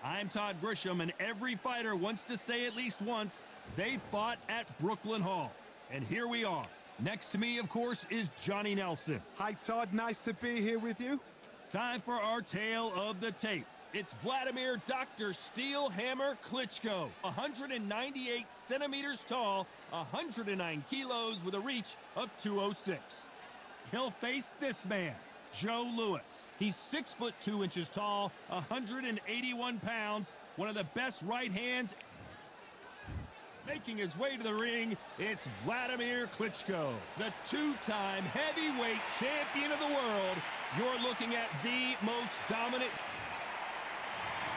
I'm Todd Grisham, and every fighter wants to say at least once they fought at Brooklyn Hall. And here we are. Next to me, of course, is Johnny Nelson. Hi, Todd. Nice to be here with you. Time for our tale of the tape. It's Wladimir Dr. Steelhammer Klitschko, 198 centimeters tall, 109 kilos with a reach of 206. He'll face this man, Joe Louis. He's 6'2" tall, 181 pounds, one of the best right hands. Making his way to the ring, it's Wladimir Klitschko, the two-time heavyweight champion of the world. You're looking at the most dominant.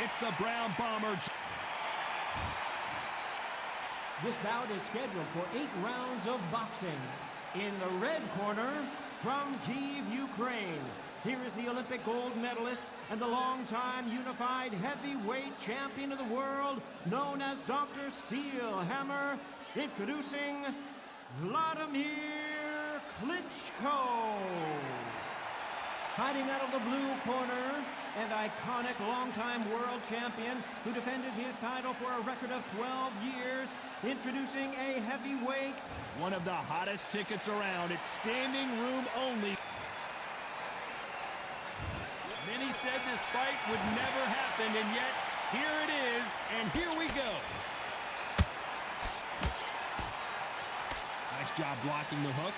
It's the Brown Bomber. This bout is scheduled for 8 rounds of boxing. In the red corner, from Kyiv, Ukraine, here is the Olympic gold medalist and the longtime unified heavyweight champion of the world, known as Dr. Steelhammer, introducing Wladimir Klitschko. Fighting out of the blue corner, and iconic longtime world champion who defended his title for a record of 12 years, introducing a heavyweight. One of the hottest tickets around. It's standing room only. Many said this fight would never happen, and yet here it is, and here we go. Nice job blocking the hook.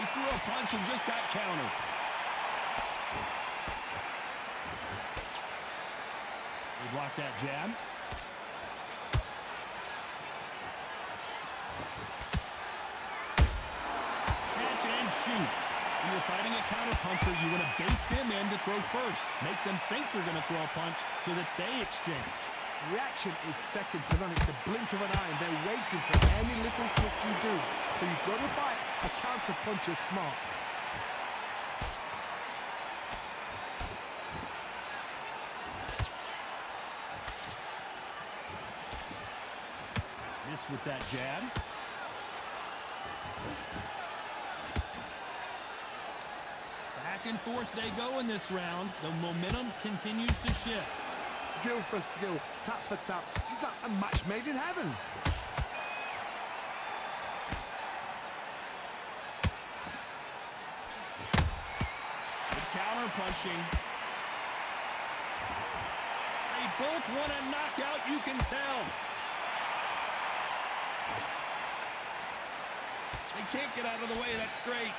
He threw a punch and just got countered. He blocked that jab. Catch and shoot. When you're fighting a counterpuncher, you want to bait them in to throw first. Make them think they're going to throw a punch so that they exchange. Reaction is second to none. It's the blink of an eye, and they're waiting for any little twitch you do. So you've got to fight a counterpuncher smart. Miss with that jab. Back and forth they go in this round. The momentum continues to shift. Skill for skill, tap for tap. She's like a match made in heaven. It's counter punching. They both want a knockout, you can tell. They can't get out of the way of that straight.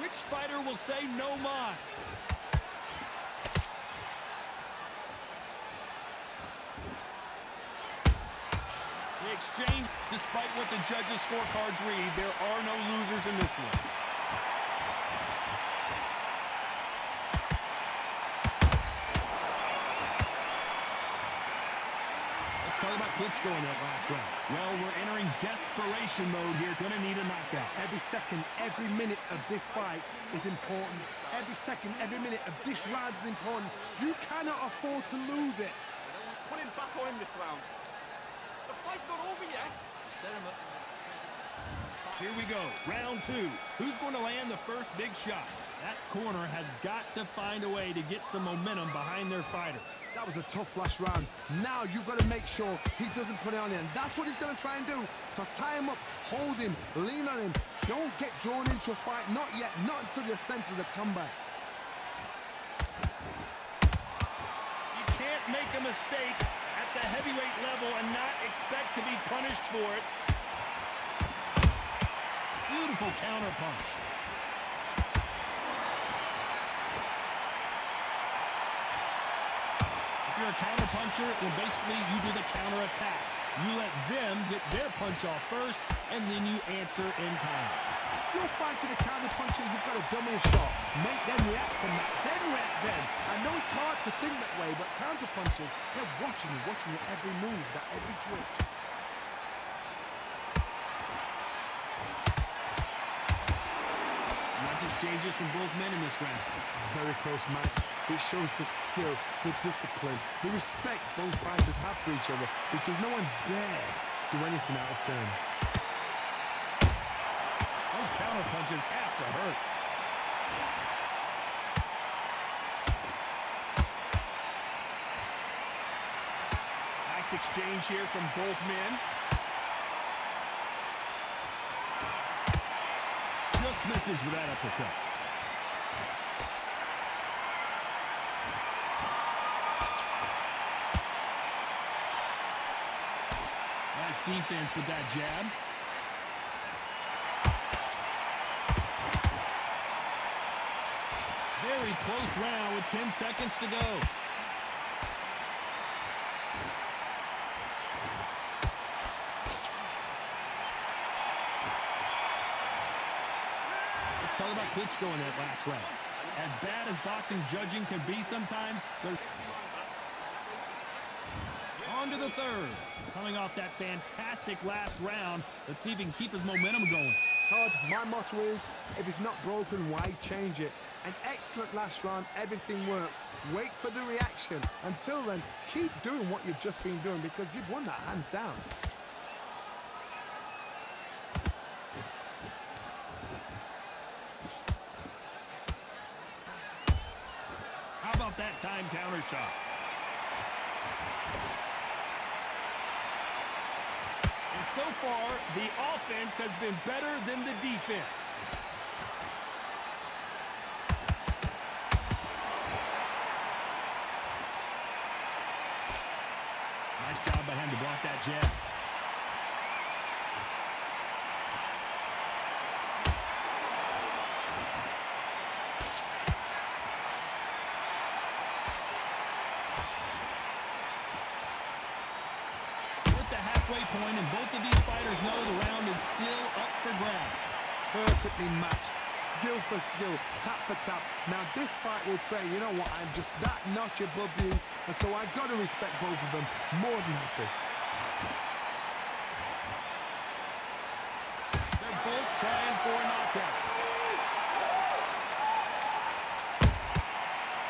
Which fighter will say no mas? The exchange, despite what the judges' scorecards read, there are no losers in this one. Let's talk about Klitschko in that last round. Well, we're entering desperation mode here. Gonna need a knockout. Every second, every minute of this fight is important. Every second, every minute of this round is important. You cannot afford to lose it. Put him back on him this round. The fight's not over yet. Set him up. Here we go, round 2. Who's going to land the first big shot? That corner has got to find a way to get some momentum behind their fighter. That was a tough last round. Now you've got to make sure he doesn't put it on him. That's what he's going to try and do. So tie him up, hold him, lean on him. Don't get drawn into a fight. Not yet. Not until your senses have come back. You can't make a mistake at the heavyweight level and not expect to be punished for it. Beautiful counter punch. If you're a counter puncher, then basically you do the counter attack. You let them get their punch off first, and then you answer in time. If you're fighting a counter puncher, you've got to dummy a shot. Make them react from that, then react then. I know it's hard to think that way, but counter punchers, they're watching your every move, that every twitch. exchanges from both men in this round. Very close match. It shows the skill, the discipline, the respect both fighters have for each other, because no one dare do anything out of turn. Those counter punches have to hurt. Nice exchange here from both men. Just misses with that uppercut. Nice defense with that jab. Very close round with 10 seconds to go. Let's talk about Klitschko in that last round. As bad as boxing judging can be sometimes, there's... On to the third. Coming off that fantastic last round, let's see if he can keep his momentum going. Todd, my motto is, if it's not broken, why change it? An excellent last round, everything works. Wait for the reaction. Until then, keep doing what you've just been doing, because you've won that hands down. How about that time counter shot? And so far, the offense has been better than the defense. Nice job by him to block that jab. Point, and both of these fighters know the round is still up for grabs. Perfectly matched, skill for skill, tap for tap. Now this fight will say, you know what, I'm just that notch above you, and so I've got to respect both of them. More than happy. They're both trying for a knockout.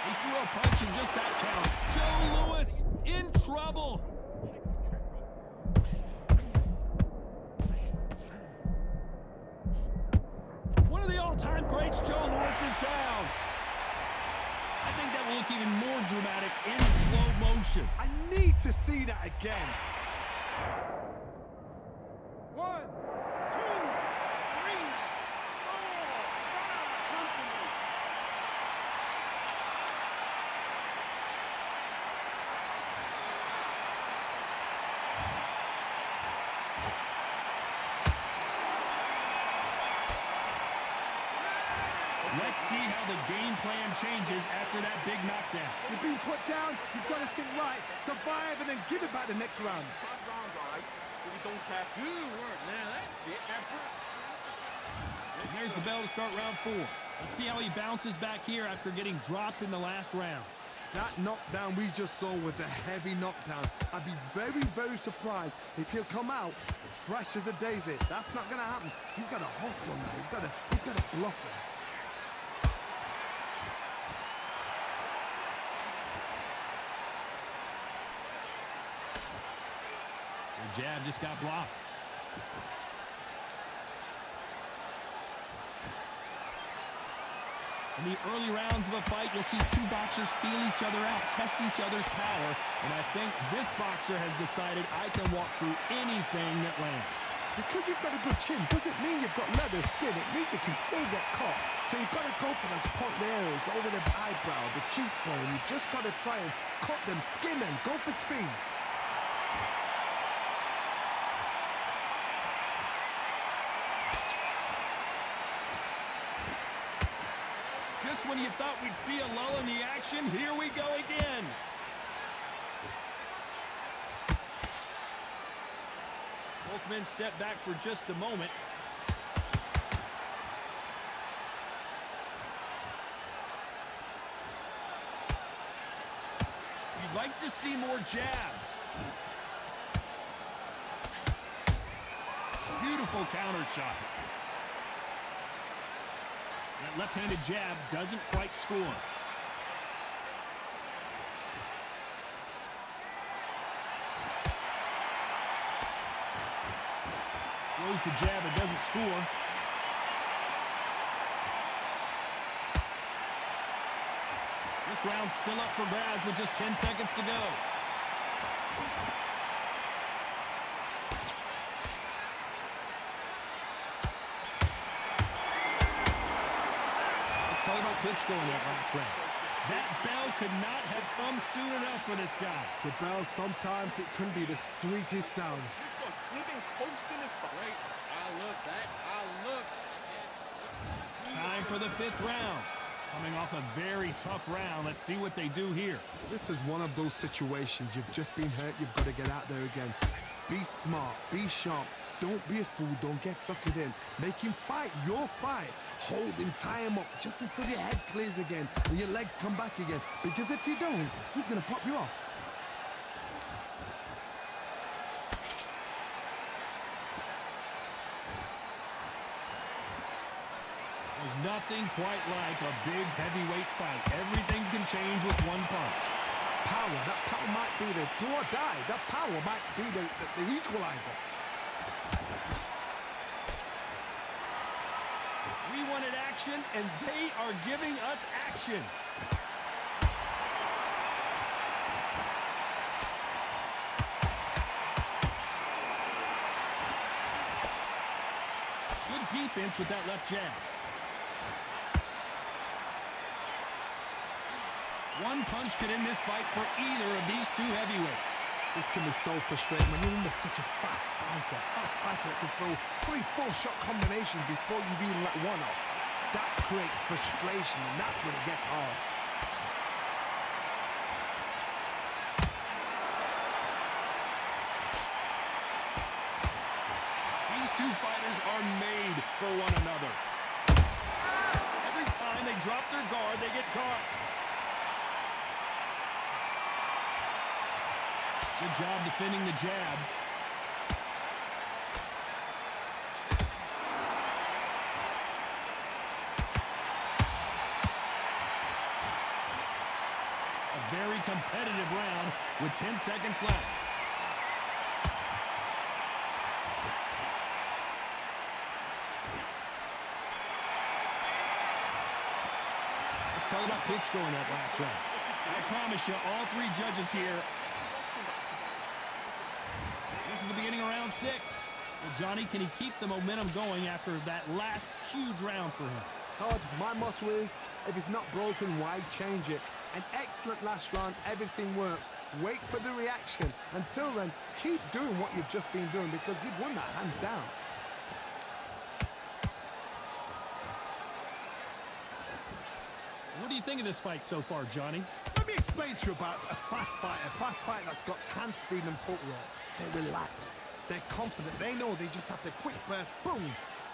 He threw a punch and just got counted. Joe Louis in trouble. All-time greats, Joe Louis is down. I think that will look even more dramatic in slow motion. I need to see that again. 1, 2, 3, 4, 5. Let's see how the game plan changes after that big knockdown. You've been put down, you've got to think right, survive, and then give it back the next round. 5 rounds, all right, but we don't care. Good work, man. That's it. And there's the bell to start round 4. Let's see how he bounces back here after getting dropped in the last round. That knockdown we just saw was a heavy knockdown. I'd be very, very surprised if he'll come out fresh as a daisy. That's not going to happen. He's got to hustle now. He's got to bluff it. The jab just got blocked. In the early rounds of a fight, you'll see two boxers feel each other out, test each other's power, and I think this boxer has decided I can walk through anything that lands. Because you've got a good chin doesn't mean you've got leather skin. It means you can still get caught. So you've got to go for those point areas over the eyebrow, the cheekbone. You've just got to try and cut them, skim them, go for speed. Just when you thought we'd see a lull in the action, here we go again. Both men step back for just a moment. You'd like to see more jabs. Beautiful counter shot. That left-handed jab doesn't quite score. Throws the jab, it doesn't score. This round's still up for grabs with just 10 seconds to go. Let's talk about Klitschko in that last round. That bell could not have come soon enough for this guy. The bell, sometimes it can be the sweetest sound. We've been coasting this fight. Great. I love that. I love it. Time for the 5th round. Coming off a very tough round. Let's see what they do here. This is one of those situations. You've just been hurt. You've got to get out there again. Be smart. Be sharp. Don't be a fool. Don't get suckered in. Make him fight your fight. Hold him. Tie him up just until your head clears again and your legs come back again. Because if you don't, he's going to pop you off. There's nothing quite like a big heavyweight fight. Everything can change with one punch. Power. That power might be the do or die. That power might be the equalizer. We wanted action, and they are giving us action. Good defense with that left jab. One punch could end this fight for either of these two heavyweights. This can be so frustrating when you're under such a fast fighter that can throw 3-4 shot combinations before you've even let one off. That creates frustration, and that's when it gets hard. These two fighters are made for one another. Every time they drop their guard, they get caught. Good job defending the jab. A very competitive round with 10 seconds left. Let's talk about Klitschko in that last round. I promise you, all three judges here. This is the beginning of round 6. Well, Johnny, can he keep the momentum going after that last huge round for him? Todd, my motto is, if it's not broken, why change it? An excellent last round, everything works. Wait for the reaction. Until then, keep doing what you've just been doing because you've won that hands down. What do you think of this fight so far, Johnny? Let me explain to you about a fast fighter that's got hand speed and footwork. They're relaxed, they're confident, they know they just have to quick burst, boom!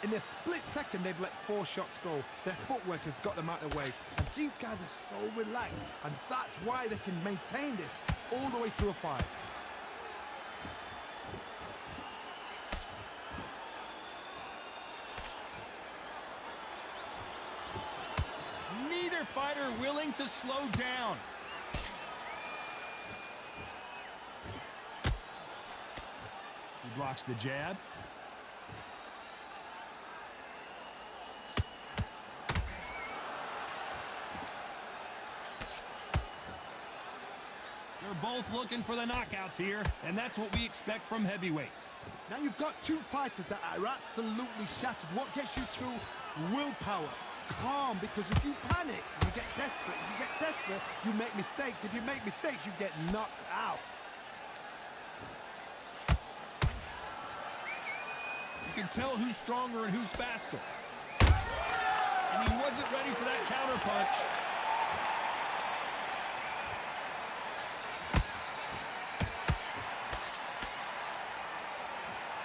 In a split second, they've let 4 shots go. Their footwork has got them out of the way. And these guys are so relaxed, and that's why they can maintain this all the way through a fight. Neither fighter willing to slow down. He blocks the jab. They're both looking for the knockouts here, and that's what we expect from heavyweights. Now you've got two fighters that are absolutely shattered. What gets you through? Willpower. Calm, because if you panic, you get desperate. If you get desperate, you make mistakes. If you make mistakes, you get knocked out. You can tell who's stronger and who's faster. And he wasn't ready for that counterpunch.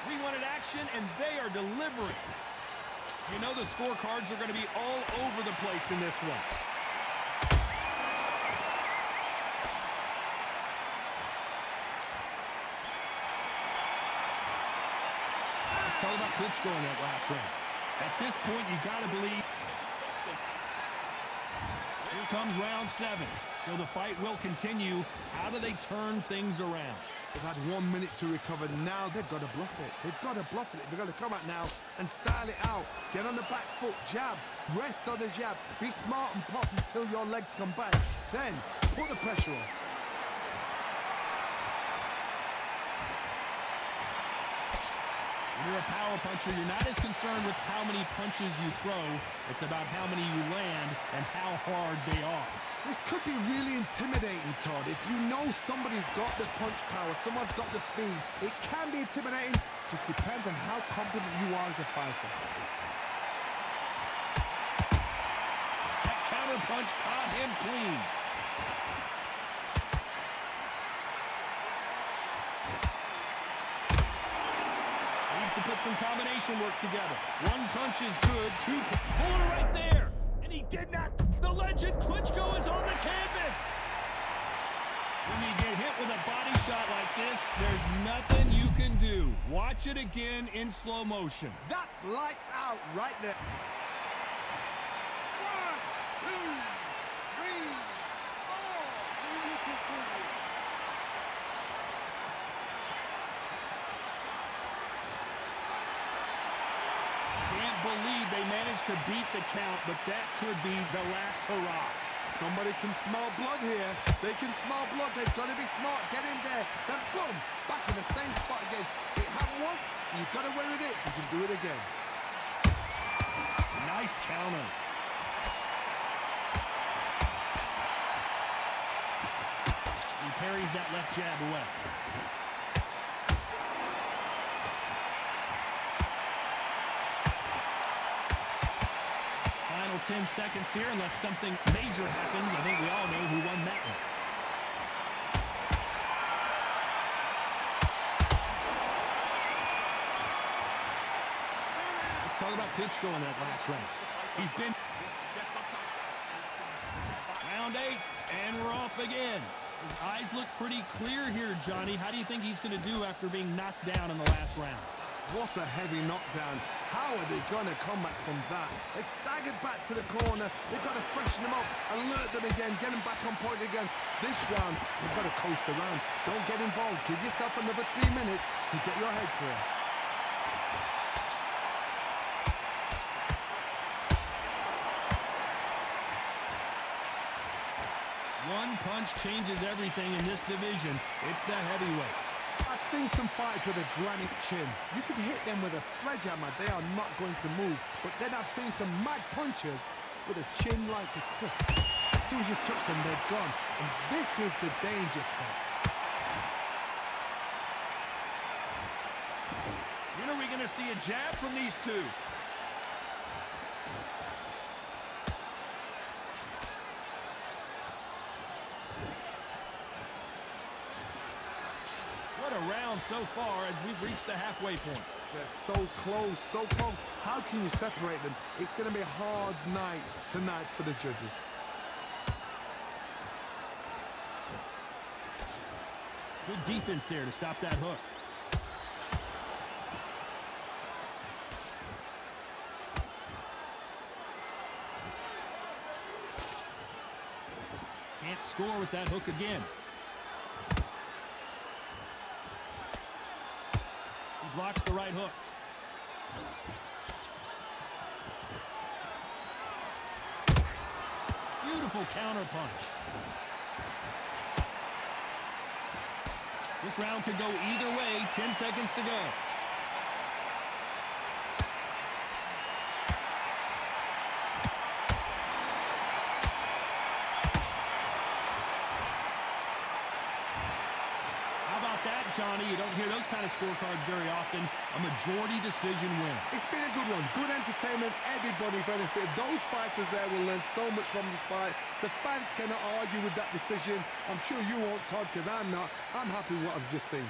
We wanted action, and they are delivering. You know the scorecards are going to be all over the place in this one. Let's talk about Klitschko in that last round. At this point, you got to believe Here comes round 7. So the fight will continue. How do they turn things around? They've had 1 minute to recover. Now they've got to bluff it. They've got to bluff it. They've got to come out now and style it out. Get on the back foot, jab, rest on the jab. Be smart and pop until your legs come back. Then put the pressure on. When you're a power puncher, you're not as concerned with how many punches you throw. It's about how many you land and how hard they are. This could be really intimidating, Todd. If you know somebody's got the punch power, someone's got the speed, it can be intimidating. Just depends on how confident you are as a fighter. That counter punch caught him clean. Needs to put some combination work together. One punch is good, two. Pull it right there. And he did not. The legend Klitschko is on the canvas. When you get hit with a body shot like this, there's nothing you can do. Watch it again in slow motion. That's lights out right there. 1, 2, 3, 4. Can't believe they managed to beat the count, but that could be the last hurrah. Somebody can smell blood here. They can smell blood. They've got to be smart. Get in there. Then boom, back in the same spot again. It happened once. You've got away with it. You can do it again. Nice counter. He parries that left jab away. Final 10 seconds here, unless something major happens. I think we all know who won that one. Let's talk about Klitschko in that last round. He's been... Round 8, and we're off again. His eyes look pretty clear here, Johnny. How do you think he's going to do after being knocked down in the last round? What a heavy knockdown. How are they going to come back from that? They staggered back to the corner. They've got to freshen them up, alert them again, get them back on point again. This round, they've got to coast around. Don't get involved. Give yourself another 3 minutes to get your head clear. One punch changes everything in this division. It's the heavyweights. I've seen some fighters with a granite chin. You could hit them with a sledgehammer, they are not going to move. But then I've seen some mad punchers with a chin like a cliff. As soon as you touch them, they're gone. And this is the danger spot. When are we going to see a jab from these two? What a round so far as we've reached the halfway point. They're so close, so close. How can you separate them? It's going to be a hard night tonight for the judges. Good defense there to stop that hook. Can't score with that hook again. Blocks the right hook. Beautiful counter punch. This round could go either way. 10 seconds to go. Johnny, you don't hear those kind of scorecards very often. A majority decision win. It's been a good one. Good entertainment. Everybody benefited. Those fighters there will learn so much from this fight. The fans cannot argue with that decision. I'm sure you won't, Todd, because I'm not. I'm happy with what I've just seen.